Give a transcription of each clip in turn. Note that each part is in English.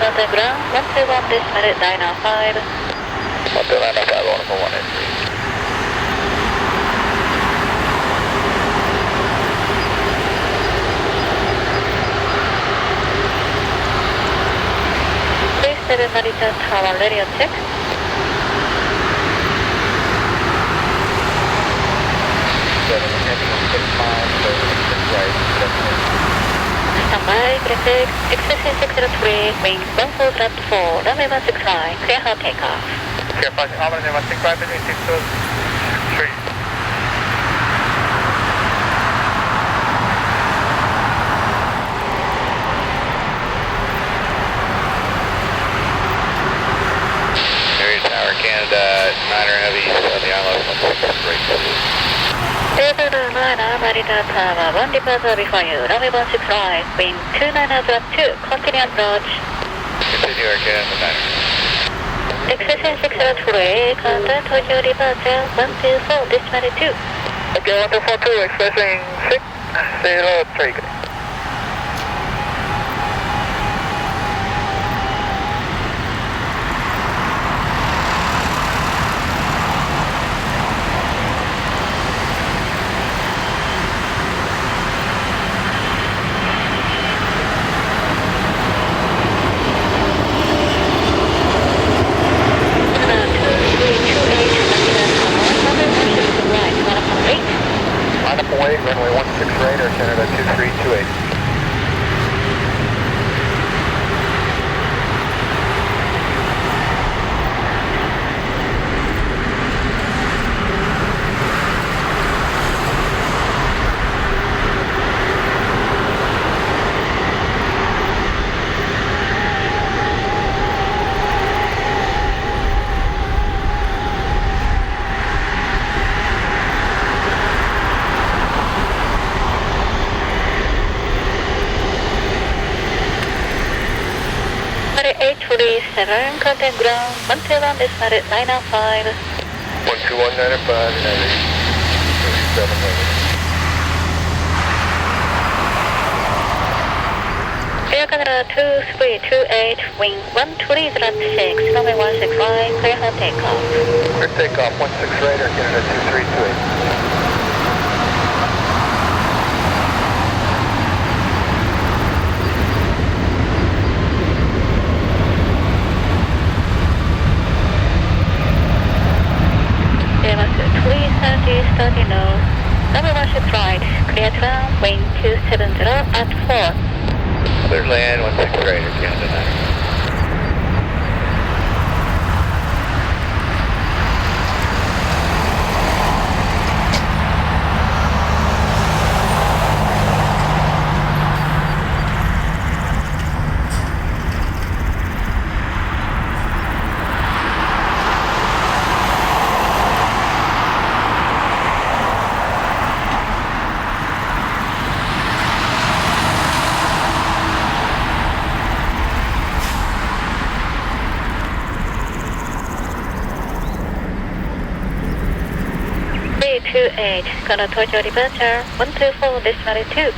contact ground 121.995. 12995 on for 183. Please set a Narita Tower radio check. Standby, Graphic, XC603, wing 14 runway 16 line, clear hard takeoff. Clear passing, runway 16 between 623. Area Tower, Canada, 9er heavy, on the island, 16 Airborne Niner, Narita Tower, 1 departure before you, runway 16 right, wind 29 knots at 2, continue approach. Continue again, the 9er. XC603, contact Tokyo departure 124, decimal 2. Okay, 1242, expressing 603. Runway 16 radar, Canada 2328. A330, contact ground 121.995. 12195, United 3700. Air Canada 2328, wing 1306, runway 165, clear hard takeoff. Clear takeoff, 16 radar, Canada 2328. Starting nose, runway 16 right, clear to ground, wind 270 at 4. Clear land, 16 radar, Canada 9. Gonna Tokyo departure 124.2.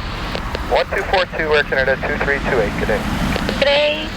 1242, Air Canada 2328, good day. Good day.